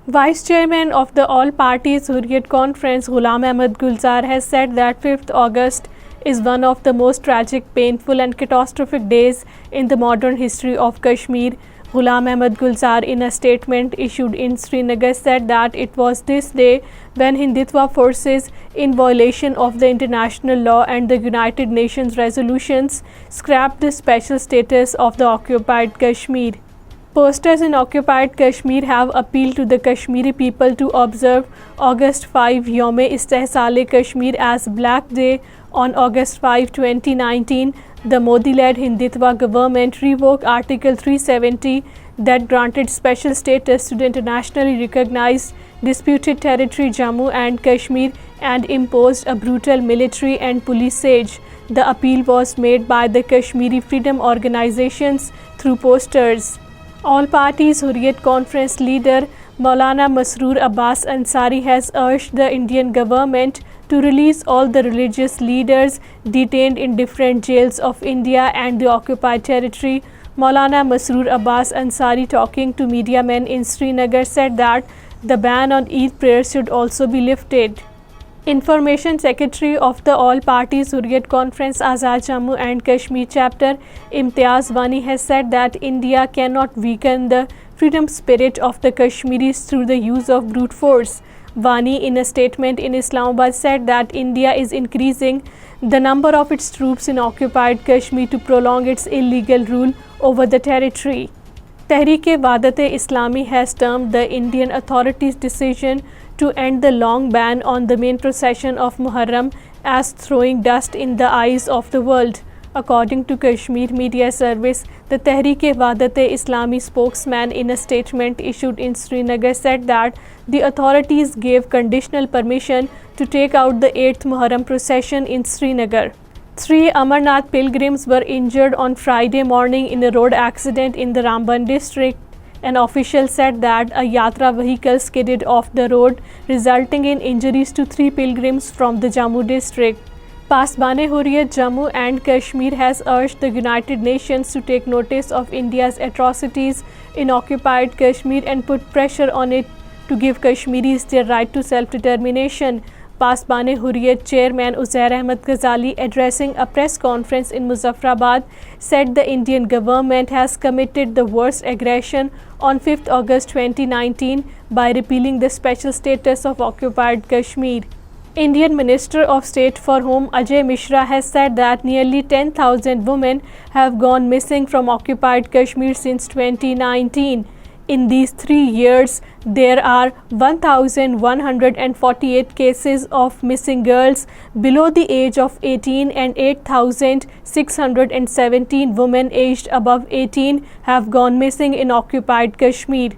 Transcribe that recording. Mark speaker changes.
Speaker 1: Vice Chairman of the All Parties Hurriyat Conference, Ghulam Ahmad Gulzar, has said that 5th August is one of the most tragic, painful and catastrophic days in the modern history of Kashmir. Ghulam Ahmad Gulzar, in a statement issued in Srinagar, said that it was this day when Hindutva forces, in violation of the international law and the United Nations resolutions, scrapped the special status of the occupied Kashmir. Posters in occupied Kashmir have appealed to the Kashmiri people to observe August 5 Yom-e-Istehsal Kashmir as Black Day. On August 5, 2019, the Modi-led Hindutva government revoked Article 370 that granted special status to the internationally recognized disputed territory Jammu and Kashmir and imposed a brutal military and police siege. The appeal was made by the Kashmiri freedom organizations through posters. All Parties Hurriyat Conference leader Maulana Masroor Abbas Ansari has urged the Indian government to release all the religious leaders detained in different jails of India and the occupied territory. Maulana Masroor Abbas Ansari, talking to media men in Srinagar, said that the ban on Eid prayers should also be lifted. Information Secretary of the All Parties Hurriyat Conference Azad Jammu and Kashmir Chapter Imtiaz Wani has said that India cannot weaken the freedom spirit of the Kashmiris through the use of brute force. Wani, in a statement in Islamabad, said that India is increasing the number of its troops in occupied Kashmir to prolong its illegal rule over the territory. Tehreek-e-Wahdat-e-Islami has termed the Indian authorities' decision to end the long ban on the main procession of Muharram as throwing dust in the eyes of the world. According to Kashmir Media Service, the Tehreek-e-Wahdat-e-Islami spokesman, in a statement issued in Srinagar, said that the authorities gave conditional permission to take out the 8th Muharram procession in Srinagar. 3 Amarnath pilgrims were injured on Friday morning in a road accident in the Ramban district. An official said that a yatra vehicle skidded off the road, resulting in injuries to 3 pilgrims from the Jammu district. Pasbane-Hurriyat Jammu and Kashmir has urged the United Nations to take notice of India's atrocities in occupied Kashmir and put pressure on it to give Kashmiris their right to self-determination. Pasbane-Hurriyat Chairman Uzair Ahmad Ghazali, addressing a press conference in Muzaffarabad, said the Indian government has committed the worst aggression on 5th August 2019 by repealing the special status of occupied Kashmir. Indian Minister of State for Home Ajay Mishra has said that nearly 10,000 women have gone missing from occupied Kashmir since 2019. In these 3 years, there are 1,148 cases of missing girls below the age of 18 and 8,617 women aged above 18 have gone missing in occupied Kashmir.